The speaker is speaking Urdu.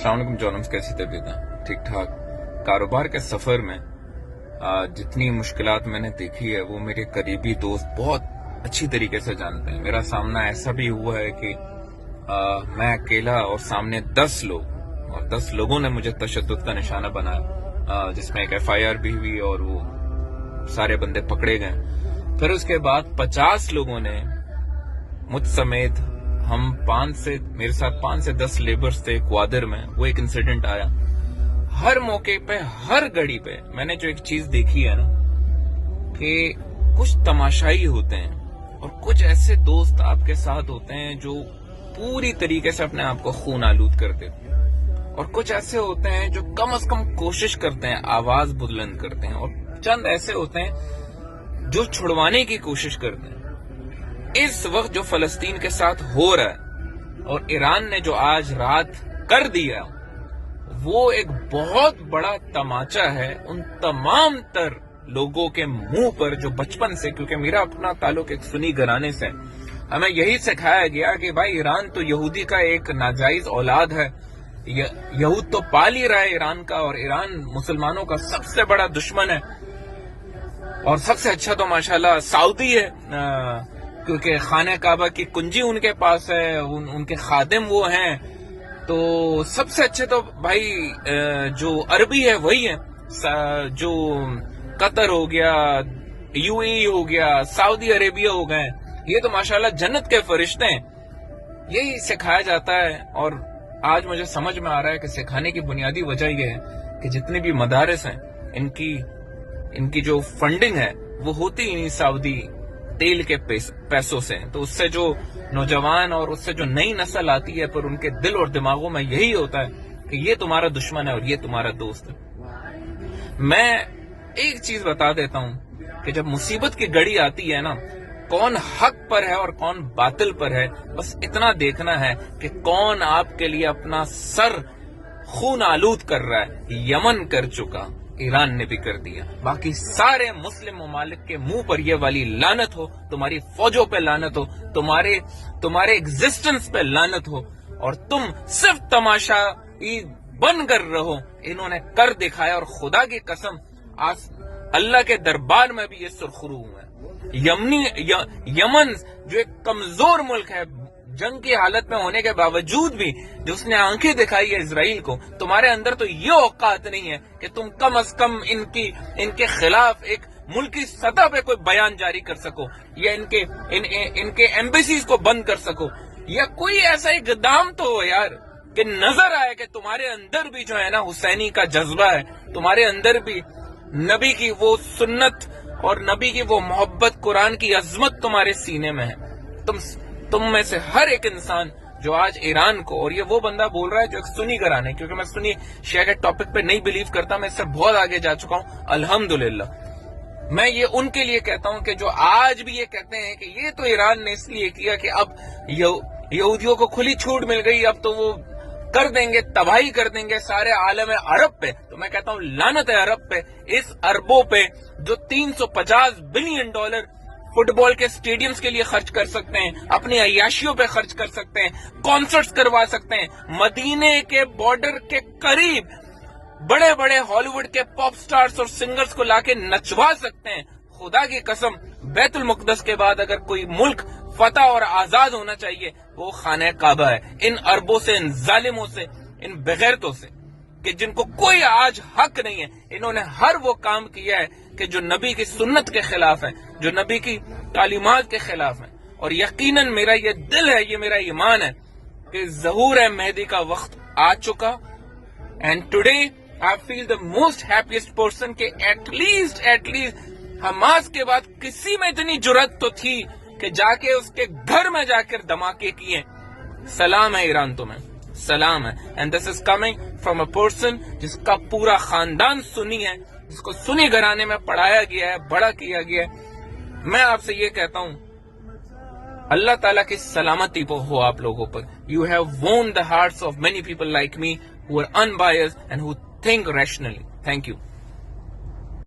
السلام علیکم جونمز، کیسی طبیعت ہے؟ ٹھیک ٹھاک. کاروبار کے سفر میں جتنی مشکلات میں نے دیکھی ہے وہ میرے قریبی دوست بہت اچھی طریقے سے جانتے ہیں. میرا سامنا ایسا بھی ہوا ہے کہ میں اکیلا اور سامنے 10 لوگ، اور 10 لوگوں نے مجھے تشدد کا نشانہ بنایا، جس میں ایک FIR بھی ہوئی اور وہ سارے بندے پکڑے گئے. پھر اس کے بعد 50 لوگوں نے مجھ سمیت، ہم میرے ساتھ 5 سے 10 لیبرز تھے کوادر میں. وہ ایک انسیڈنٹ آیا. ہر موقع پہ، ہر گھڑی پہ میں نے جو ایک چیز دیکھی ہے نا، کہ کچھ تماشائی ہوتے ہیں اور کچھ ایسے دوست آپ کے ساتھ ہوتے ہیں جو پوری طریقے سے اپنے آپ کو خون آلود کر دیتے ہیں، اور کچھ ایسے ہوتے ہیں جو کم از کم کوشش کرتے ہیں، آواز بلند کرتے ہیں، اور چند ایسے ہوتے ہیں جو چھڑوانے کی کوشش کرتے ہیں. اس وقت جو فلسطین کے ساتھ ہو رہا ہے اور ایران نے جو آج رات کر دیا، وہ ایک بہت بڑا تماچا ہے ان تمام تر لوگوں کے منہ پر جو بچپن سے، کیونکہ میرا اپنا تعلق ایک سنی گھرانے سے، ہمیں یہی سکھایا گیا کہ بھائی ایران تو یہودی کا ایک ناجائز اولاد ہے، یہود تو پال ہی رہا ہے ایران کا، اور ایران مسلمانوں کا سب سے بڑا دشمن ہے. اور سب سے اچھا تو ماشاءاللہ سعودی ہے، کیونکہ خانہ کعبہ کی کنجی ان کے پاس ہے، ان کے خادم وہ ہیں. تو سب سے اچھے تو بھائی جو عربی ہے وہی ہے. جو قطر ہو گیا، UAE ہو گیا، سعودی عربیہ ہو گئے، یہ تو ماشاءاللہ جنت کے فرشتے ہیں. یہی سکھایا جاتا ہے. اور آج مجھے سمجھ میں آ رہا ہے کہ سکھانے کی بنیادی وجہ یہ ہے کہ جتنے بھی مدارس ہیں، ان کی جو فنڈنگ ہے وہ ہوتی ہی نہیں سعودی تیل کے پیسوں سے. تو اس سے جو نوجوان اور اس سے جو نئی نسل آتی ہے، پر ان کے دل اور دماغوں میں یہی ہوتا ہے کہ یہ تمہارا دشمن ہے اور یہ تمہارا دوست ہے. میں ایک چیز بتا دیتا ہوں کہ جب مصیبت کی گھڑی آتی ہے نا، کون حق پر ہے اور کون باطل پر ہے، بس اتنا دیکھنا ہے کہ کون آپ کے لیے اپنا سر خون آلود کر رہا ہے. یمن کر چکا، ایران نے بھی کر دیا. باقی سارے مسلم ممالک کے منہ پر یہ والی لعنت ہو، تمہاری فوجوں پہ لعنت ہو، تمہارے ایگزسٹنس پہ لعنت ہو، اور تم صرف تماشا بن کر رہو. انہوں نے کر دکھایا، اور خدا کی قسم اللہ کے دربار میں بھی یہ سرخرو ہے. یمن جو ایک کمزور ملک ہے، جنگ کی حالت میں ہونے کے باوجود بھی جو اس نے آنکھیں دکھائی ہے اسرائیل کو، تمہارے اندر تو یہ اوقات نہیں ہے کہ تم کم از کم ان کے خلاف ایک ملکی سطح پہ کوئی بیان جاری کر سکو، یا ان کے ایمبیسیز کو بند کر سکو، یا کوئی ایسا اقدام تو ہو یار کہ نظر آئے کہ تمہارے اندر بھی جو ہے نا حسینی کا جذبہ ہے، تمہارے اندر بھی نبی کی وہ سنت اور نبی کی وہ محبت، قرآن کی عظمت تمہارے سینے میں ہے. تم میں سے ہر ایک انسان جو آج ایران کو، اور یہ وہ بندہ بول رہا ہے جو ایک سنی گھرانے، کیونکہ میں سنی شیعہ کے ٹاپک پہ نہیں بلیو کرتا، میں اس سے بہت آگے جا چکا ہوں الحمدللہ. میں یہ ان کے لیے کہتا ہوں کہ جو آج بھی یہ کہتے ہیں کہ یہ تو ایران نے اس لیے کیا کہ اب یہودیوں کو کھلی چھوٹ مل گئی، اب تو وہ کر دیں گے، تباہی کر دیں گے سارے عالم عرب پہ. تو میں کہتا ہوں لعنت ہے عرب پہ، اس اربوں پہ جو $350 بلین فٹ بال کے سٹیڈیمز کے لیے خرچ کر سکتے ہیں، اپنی عیاشیوں پہ خرچ کر سکتے ہیں، کانسرٹس کروا سکتے ہیں، مدینے کے بارڈر کے قریب بڑے بڑے ہالی ووڈ کے پاپ سٹارز اور سنگرز کو لا کے نچوا سکتے ہیں. خدا کی قسم بیت المقدس کے بعد اگر کوئی ملک فتح اور آزاد ہونا چاہیے وہ خانہ کعبہ ہے. ان عربوں سے، ان ظالموں سے، ان بغیرتوں سے، کہ جن کو کوئی آج حق نہیں ہے. انہوں نے ہر وہ کام کیا ہے کہ جو نبی کی سنت کے خلاف ہے، جو نبی کی تعلیمات کے خلاف ہے. اور یقیناً میرا یہ دل ہے، یہ میرا ایمان ہے کہ ظہور مہدی کا وقت آ چکا. And today I feel the most happiest person کہ ایٹ لیسٹ حماس کے بعد کسی میں اتنی جرات تو تھی کہ جا کے اس کے گھر میں جا کر دھماکے کیے. سلام ہے ایران تمہیں، سلام ہے. And this is coming from a person جس کا پورا خاندان سنی ہے، جس کو سنی گھرانے میں پڑھایا گیا ہے، بڑا کیا گیا ہے. میں آپ سے یہ کہتا ہوں اللہ تعالیٰ کی سلامتی ہو آپ لوگوں پر. یو ہیو وون the hearts of many people like me who are unbiased and who think rationally. Thank you.